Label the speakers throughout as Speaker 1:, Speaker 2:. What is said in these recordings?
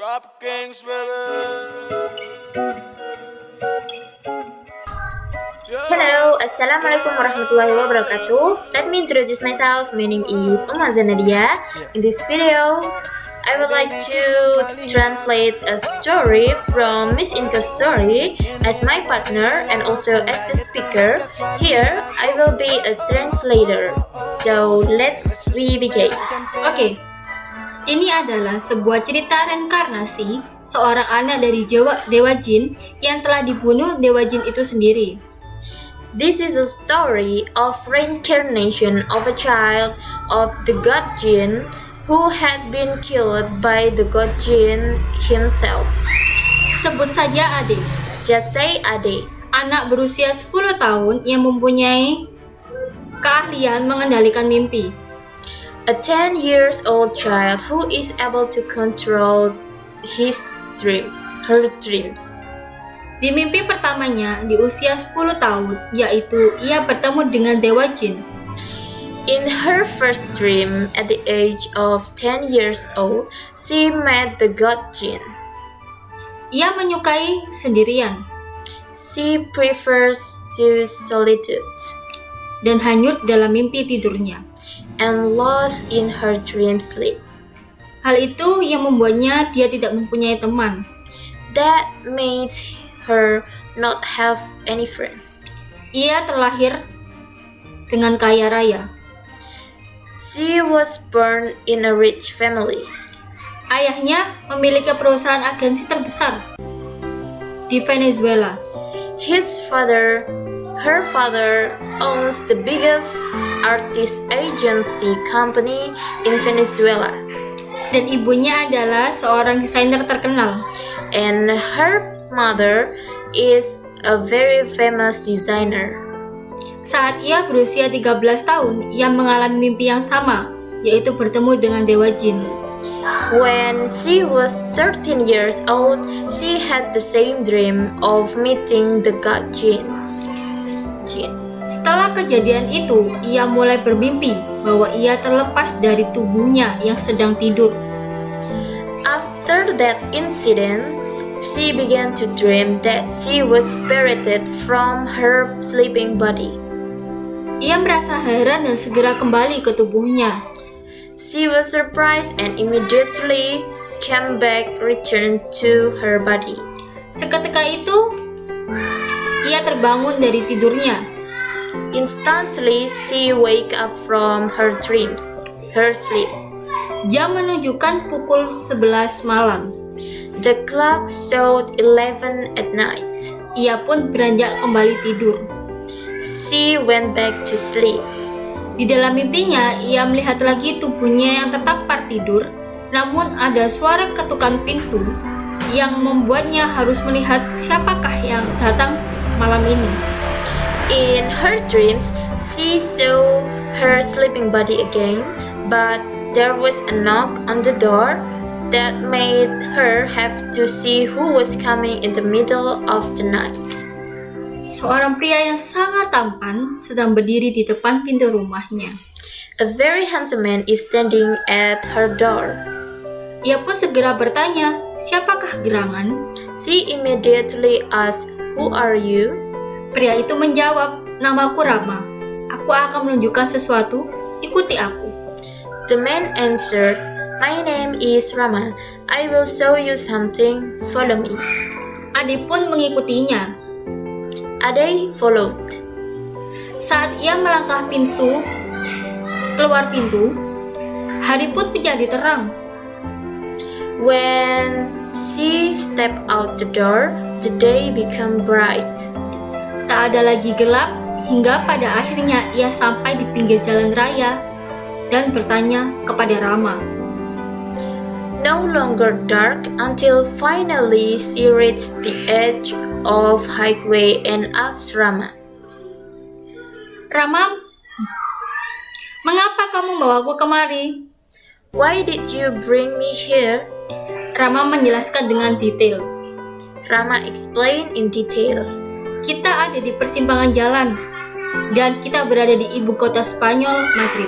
Speaker 1: Rap Kings, baby.
Speaker 2: Hello, Assalamualaikum warahmatullahi wabarakatuh. Let me introduce myself. My name is Umaza Nadia. In this video, I would like to translate a story from Miss Inka's story as my partner and also as the speaker. Here, I will be a translator. So, let's begin.
Speaker 3: Oke, ini adalah sebuah cerita reinkarnasi seorang anak dari Dewa Jin yang telah dibunuh Dewa Jin itu sendiri.
Speaker 2: This is a story of reincarnation of a child of the God Jin who had been killed by the God Jin himself.
Speaker 3: Sebut saja Ade,
Speaker 2: Just say Ade,
Speaker 3: anak berusia 10 tahun yang mempunyai keahlian mengendalikan mimpi.
Speaker 2: a 10 years old child who is able to control her dreams.
Speaker 3: Di mimpi pertamanya di usia 10 tahun, yaitu ia bertemu dengan Dewa Jin.
Speaker 2: In her first dream, at the age of 10 years old, she met the God Jin.
Speaker 3: Ia menyukai sendirian
Speaker 2: She prefers to solitude
Speaker 3: dan hanyut dalam mimpi tidurnya.
Speaker 2: and lost in her dream sleep.
Speaker 3: Hal itu yang membuatnya dia tidak mempunyai teman.
Speaker 2: That made her not have any friends.
Speaker 3: Ia terlahir dengan kaya raya.
Speaker 2: She was born in a rich family.
Speaker 3: Ayahnya memiliki perusahaan agensi terbesar di Venezuela.
Speaker 2: Her father owns the biggest artist agency company in Venezuela,
Speaker 3: Dan ibunya adalah seorang desainer terkenal.
Speaker 2: and her mother is a very famous designer.
Speaker 3: Saat ia berusia 13 tahun, ia mengalami mimpi yang sama, yaitu bertemu dengan Dewa Jin.
Speaker 2: When she was 13 years old, she had the same dream of meeting the God Jin.
Speaker 3: Setelah kejadian itu, ia mulai bermimpi bahwa ia terlepas dari tubuhnya yang sedang tidur.
Speaker 2: After that incident, she began to dream that she was spirited from her sleeping body.
Speaker 3: Ia merasa heran dan segera kembali ke tubuhnya.
Speaker 2: She was surprised and immediately returned to her body.
Speaker 3: Seketika itu, ia terbangun dari tidurnya.
Speaker 2: Instantly, she wake up from her sleep.
Speaker 3: Jam menunjukkan pukul 11 malam.
Speaker 2: The clock showed 11 at night.
Speaker 3: Ia pun beranjak kembali tidur.
Speaker 2: She went back to sleep.
Speaker 3: Di dalam mimpinya, ia melihat lagi tubuhnya yang tertampar tidur, namun ada suara ketukan pintu yang membuatnya harus melihat siapakah yang datang malam ini.
Speaker 2: In her dreams, she saw her sleeping body again, but there was a knock on the door that made her have to see who was coming in the middle of the night.
Speaker 3: Seorang pria yang sangat tampan sedang berdiri di depan pintu rumahnya.
Speaker 2: A very handsome man is standing at her door.
Speaker 3: Ia pun segera bertanya, siapakah gerangan?
Speaker 2: She immediately asked, "Who are you?"
Speaker 3: Pria itu menjawab, namaku Rama. Aku akan menunjukkan sesuatu, ikuti aku.
Speaker 2: The man answered, "My name is Rama. I will show you something. Follow me."
Speaker 3: Ade pun mengikutinya.
Speaker 2: Ade followed.
Speaker 3: Saat ia melangkah keluar pintu, hari pun menjadi terang.
Speaker 2: When she stepped out the door, the day became bright.
Speaker 3: Tak ada lagi gelap, hingga pada akhirnya ia sampai di pinggir jalan raya dan bertanya kepada Rama.
Speaker 2: No longer dark until finally she reached the edge of highway and asked Rama,
Speaker 3: Rama, mengapa kamu membawaku kemari?
Speaker 2: "Why did you bring me here?"
Speaker 3: Rama menjelaskan dengan detail.
Speaker 2: Rama explained in detail.
Speaker 3: Kita ada di persimpangan jalan dan kita berada di ibu kota Spanyol, Madrid.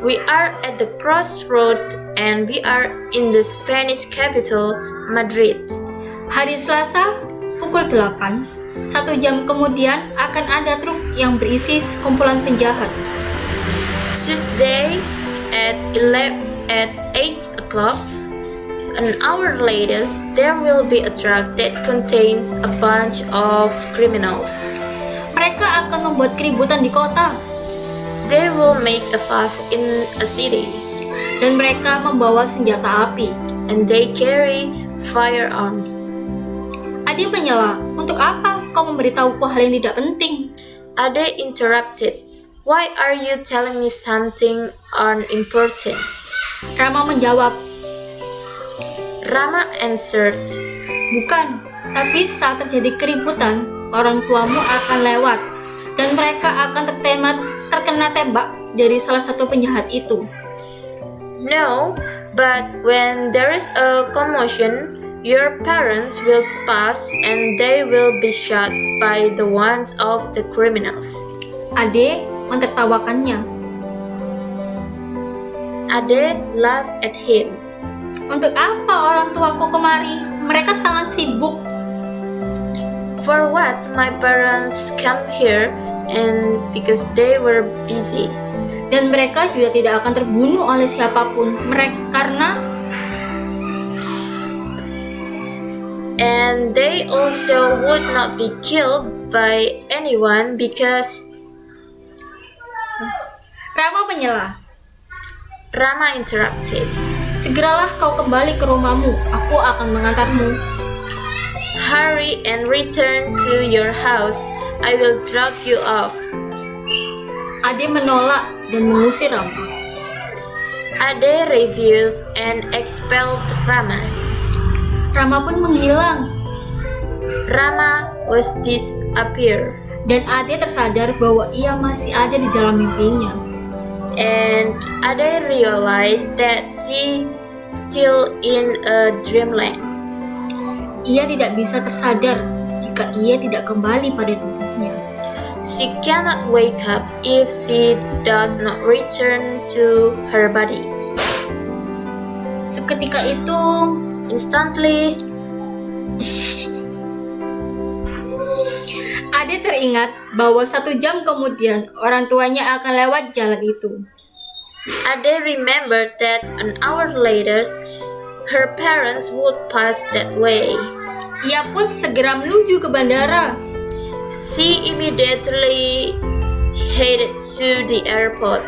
Speaker 2: We are at the crossroad and we are in the Spanish capital, Madrid.
Speaker 3: Hari Selasa, pukul 8, 1 jam kemudian akan ada truk yang berisi sekumpulan penjahat.
Speaker 2: Tuesday at 8 o'clock, an hour later, there will be a truck that contains a bunch of criminals.
Speaker 3: Mereka akan membuat keributan di kota.
Speaker 2: They will make a fuss in a city.
Speaker 3: Dan mereka membawa senjata api.
Speaker 2: And they carry firearms.
Speaker 3: Ade menyela, untuk apa kau memberitahuku hal yang tidak penting?
Speaker 2: Ade interrupted. Why are you telling me something unimportant?
Speaker 3: Rama menjawab.
Speaker 2: Rama answered.
Speaker 3: Bukan, tapi saat terjadi keributan, orang tuamu akan lewat dan mereka akan terkena tembak dari salah satu penjahat itu.
Speaker 2: No, but when there is a commotion, your parents will pass and they will be shot by the ones of the criminals.
Speaker 3: Ade mentertawakannya.
Speaker 2: Ade laughed at him.
Speaker 3: Untuk apa orang tuaku kemari? Mereka sangat sibuk.
Speaker 2: For what my parents come here and because they were busy.
Speaker 3: Dan mereka juga tidak akan terbunuh oleh siapapun.
Speaker 2: And they also would not be killed by anyone because
Speaker 3: Rama menyela.
Speaker 2: Rama interrupted.
Speaker 3: Segeralah kau kembali ke rumahmu. Aku akan mengantarmu.
Speaker 2: Hurry and return to your house. I will drop you off.
Speaker 3: Ade menolak dan mengusir Rama.
Speaker 2: Ade refused and expelled Rama.
Speaker 3: Rama pun menghilang.
Speaker 2: Rama was disappeared.
Speaker 3: Dan Ade tersadar bahwa ia masih ada di dalam mimpinya.
Speaker 2: And Ade realized that she still in a dreamland.
Speaker 3: Ia tidak bisa tersadar jika ia tidak kembali pada tubuhnya.
Speaker 2: She cannot wake up if she does not return to her body.
Speaker 3: Seketika itu,
Speaker 2: instantly,
Speaker 3: Ade teringat bahwa 1 jam kemudian orang tuanya akan lewat jalan itu.
Speaker 2: Ade remembered that an hour later, her parents would pass that way.
Speaker 3: Ia pun segera menuju ke bandara.
Speaker 2: She immediately headed to the airport.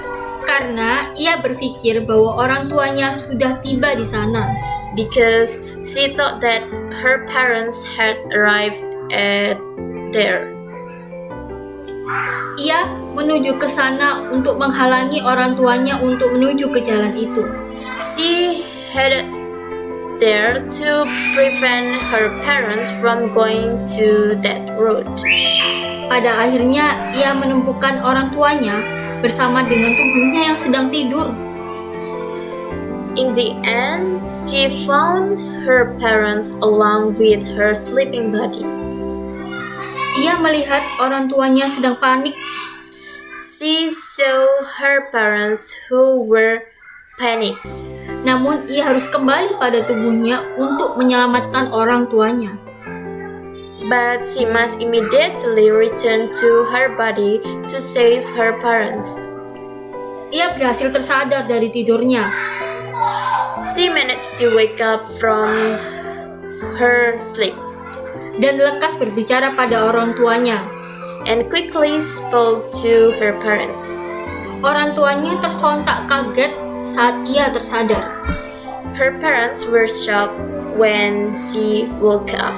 Speaker 3: Karena ia berpikir bahwa orang tuanya sudah tiba di sana.
Speaker 2: Because she thought that her parents had arrived there.
Speaker 3: Ia menuju ke sana untuk menghalangi orang tuanya untuk menuju ke jalan itu.
Speaker 2: She headed there to prevent her parents from going to that road.
Speaker 3: Pada akhirnya, ia menemukan orang tuanya bersama dengan tubuhnya yang sedang tidur.
Speaker 2: In the end, she found her parents along with her sleeping body.
Speaker 3: Ia melihat orang tuanya sedang panik.
Speaker 2: She saw her parents who were panicked.
Speaker 3: Namun ia harus kembali pada tubuhnya untuk menyelamatkan orang tuanya.
Speaker 2: But she must immediately return to her body to save her parents.
Speaker 3: Ia berhasil tersadar dari tidurnya.
Speaker 2: She managed to wake up from her sleep.
Speaker 3: Dan lekas berbicara pada orang tuanya.
Speaker 2: And quickly spoke to her parents.
Speaker 3: Orang tuanya tersontak kaget saat ia tersadar.
Speaker 2: Her parents were shocked when she woke up.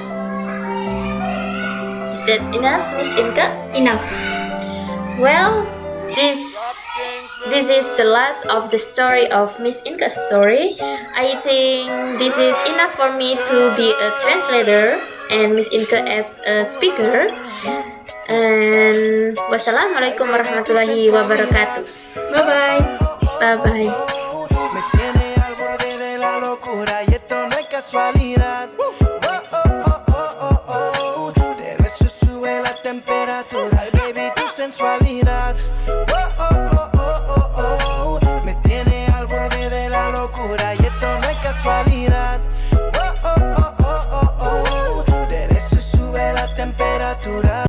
Speaker 2: Is that enough, Miss Inka?
Speaker 3: Enough.
Speaker 2: Well, this is the last of the story of Miss Inka's story. I think this is enough for me to be a translator and Miss Inka as a speaker.
Speaker 3: Yes.
Speaker 2: And wassalamualaikum warahmatullahi wabarakatuh.
Speaker 3: Bye bye.
Speaker 2: Bye bye.
Speaker 1: Me tiene al borde de la locura y esto no es casualidad. Te beso sube la temperatura y baby tu sensualidad. Me tiene natural.